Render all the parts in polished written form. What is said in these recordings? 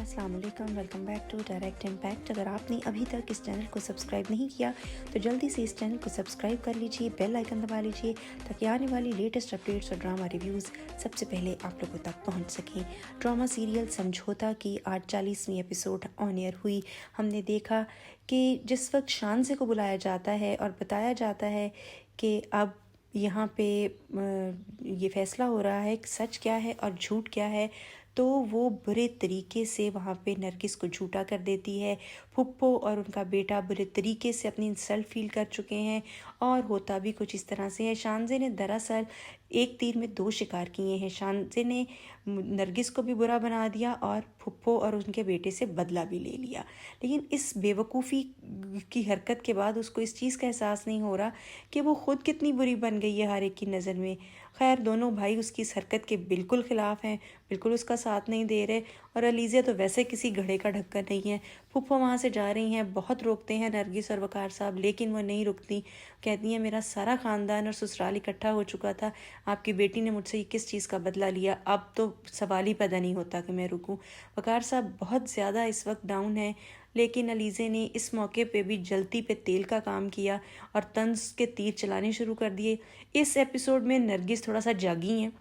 अस्सलाम वालेकुम, welcome back to direct impact. अगर आपने अभी तक इस चैनल को सब्सक्राइब नहीं किया तो जल्दी से इस चैनल को सब्सक्राइब कर लीजिए, बेल आइकन दबा लीजिए ताकि आने वाली लेटेस्ट अपडेट्स और ड्रामा रिव्यूज़ सबसे पहले आप लोगों तक पहुंच सकें। ड्रामा सीरियल समझौता की आज 40वीं एपिसोड ऑन एयर हुई। हमने देखा कि जिस वक्त शानज़े को बुलाया जाता है और बताया जाता है कि अब यहाँ पे ये फैसला हो रहा है कि सच क्या है और झूठ क्या है, तो वो बुरे तरीके से वहाँ पे नरगिस को झूठा कर देती है। फुप्पो और उनका बेटा बुरे तरीके से अपनी इंसल्ट फील कर चुके हैं और होता भी कुछ इस तरह से है। शानज़े ने दरअसल एक तीर में दो शिकार किए हैं। शानज़े ने नरगिस को भी बुरा बना दिया और फुप्पो और उनके बेटे से बदला भी ले लिया। लेकिन इस बेवकूफ़ी की हरकत के बाद उसको इस चीज़ का एहसास नहीं हो रहा कि वो ख़ुद कितनी बुरी बन गई है हर एक की नज़र में। खैर, दोनों भाई उसकी इस हरकत के बिल्कुल ख़िलाफ़ हैं, बिल्कुल उसका साथ नहीं दे रहे। और अलीज़िया तो वैसे किसी घड़े का ढक्कन नहीं है। फुप्पो वहाँ से जा रही हैं, बहुत रोकते हैं नरगिस और वकार साहब, लेकिन वो नहीं रुकती। कहती हैं मेरा सारा ख़ानदान और ससुराल इकट्ठा हो चुका था, आपकी बेटी ने मुझसे किस चीज़ का बदला लिया, अब तो सवाल ही पैदा नहीं होता कि मैं रुकूं। वकार साहब बहुत ज़्यादा इस वक्त डाउन है, लेकिन अलीज़े ने इस मौके पे भी जलती पे तेल का काम किया और तंज के तीर चलाने शुरू कर दिए। इस एपिसोड में नरगिस थोड़ा सा जागी हैं,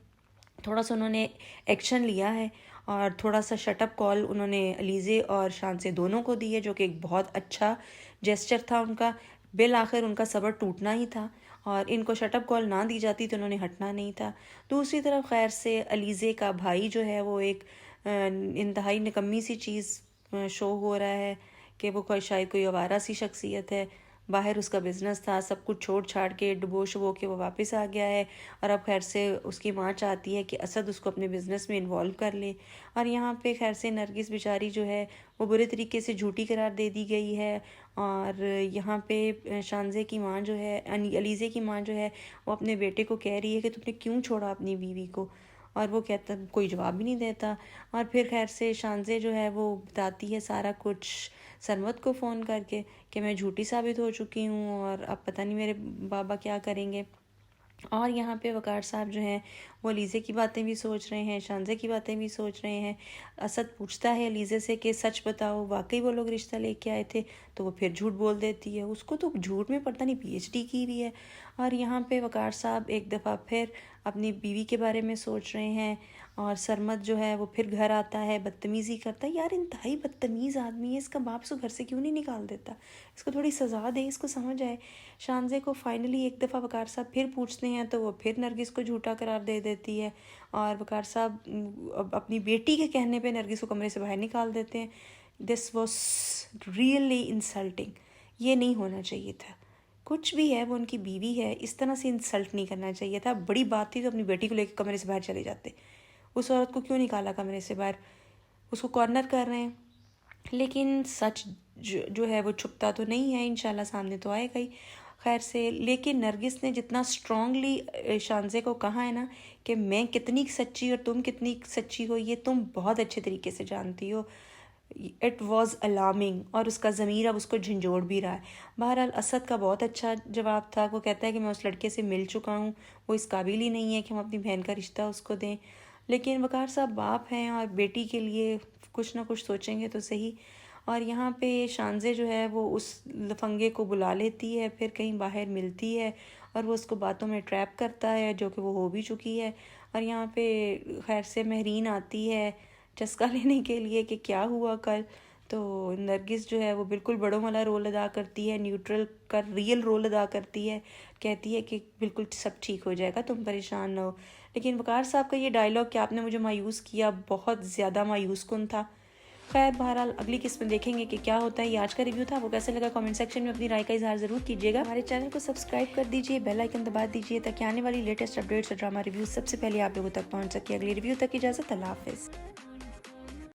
थोड़ा सा उन्होंने एक्शन लिया है और थोड़ा सा शटअप कॉल उन्होंने अलीज़े और शानज़े दोनों को दी है, जो कि एक बहुत अच्छा जेस्चर था उनका। बिल आखिर उनका सब्र टूटना ही था और इनको शटअप कॉल ना दी जाती तो उन्होंने हटना नहीं था। दूसरी तरफ खैर से अलीज़े का भाई जो है वो एक इंतहाई निकम्मी सी चीज़ शो हो रहा है कि वो शायद कोई आवारा सी शख्सियत है। बाहर उसका बिज़नेस था, सब कुछ छोड़ छाड़ के डुबो शुबो के वो वापस आ गया है और अब खैर से उसकी माँ चाहती है कि असद उसको अपने बिज़नेस में इन्वॉल्व कर ले। और यहाँ पे खैर से नरगिस बेचारी जो है वो बुरे तरीके से झूठी करार दे दी गई है। और यहाँ पे शानज़े की माँ जो है, अलीज़े की माँ जो है, वो अपने बेटे को कह रही है कि तुमने क्यों छोड़ा अपनी बीवी को, और वो कहता कोई जवाब भी नहीं देता। और फिर खैर से शानज़े जो है वो बताती है सारा कुछ सरमद को फ़ोन करके कि मैं झूठी साबित हो चुकी हूँ और अब पता नहीं मेरे बाबा क्या करेंगे। और यहाँ पे वकार साहब जो हैं वो अलीज़े की बातें भी सोच रहे हैं, शानज़े की बातें भी सोच रहे हैं। असद पूछता है अलीज़े से कि सच बताओ वाकई वो लोग रिश्ता लेके आए थे, तो वो फिर झूठ बोल देती है। उसको तो झूठ में पता नहीं PhD की हुई है। और यहाँ पे वकार साहब एक दफ़ा फिर अपनी बीवी के बारे में सोच रहे हैं और सरमद जो है वो फिर घर आता है, बदतमीज़ी करता है। यार इंतहाई बदतमीज़ आदमी है, इसका बाप इसको घर से क्यों नहीं निकाल देता, इसको थोड़ी सज़ा दे, इसको समझ आए। शानज़े को फाइनली एक दफ़ा वकार साहब फिर पूछते हैं तो वो फिर नरगिस को झूठा करार दे देती है और वकार साहब अपनी बेटी के कहने पे नरगिस को कमरे से बाहर निकाल देते हैं। दिस वॉज रियली इंसल्टिंग, ये नहीं होना चाहिए था। कुछ भी है, वो उनकी बीवी है, इस तरह से इंसल्ट नहीं करना चाहिए था। बड़ी बात थी तो अपनी बेटी को लेकर कमरे से बाहर चले जाते। उस औरत को क्यों निकाला कमरे से बाहर, उसको कॉर्नर कर रहे हैं। लेकिन सच जो है वो छुपता तो नहीं है, इंशाल्लाह सामने तो आएगा ही। खैर से लेकिन नरगिस ने जितना स्ट्रांगली शानज़े को कहा है ना कि मैं कितनी सच्ची और तुम कितनी सच्ची हो ये तुम बहुत अच्छे तरीके से जानती हो, इट वॉज़ अलार्मिंग। और उसका ज़मीर अब उसको झंझोड़ भी रहा है। बहरहाल असद का बहुत अच्छा जवाब था। वो कहता है कि मैं उस लड़के से मिल चुका हूँ, वो इस काबिल ही नहीं है कि हम अपनी बहन का रिश्ता उसको दें। लेकिन वकार साहब बाप हैं और बेटी के लिए कुछ ना कुछ सोचेंगे तो सही। और यहाँ पे शानज़े जो है वो उस लफंगे को बुला लेती है, फिर कहीं बाहर मिलती है और वो उसको बातों में ट्रैप करता है, जो कि वो हो भी चुकी है। और यहाँ पे खैर से महरीन आती है चस्का लेने के लिए कि क्या हुआ कल। तो नरगिस जो है वो बिल्कुल बड़ों वाला रोल अदा करती है, न्यूट्रल का रियल रोल अदा करती है, कहती है कि बिल्कुल सब ठीक हो जाएगा, तुम परेशान ना हो। लेकिन वकार साहब का ये डायलॉग कि आपने मुझे मायूस किया बहुत ज़्यादा मायूस कुन था। खैर बहरहाल अगली किस्त में देखेंगे कि क्या होता है। ये आज का रिव्यू था, वो कैसे लगा कमेंट सेक्शन में अपनी राय का इजहार ज़रूर कीजिएगा। हमारे चैनल को सब्सक्राइब कर दीजिए, बेल आइकन दबा दीजिए ताकि आने वाली लेटेस्ट अपडेट्स और ड्रामा रिव्यूज सबसे पहले आप लोगों तक पहुंच सके। अगली रिव्यू तक इजाज़त, अल्लाह हाफिज़।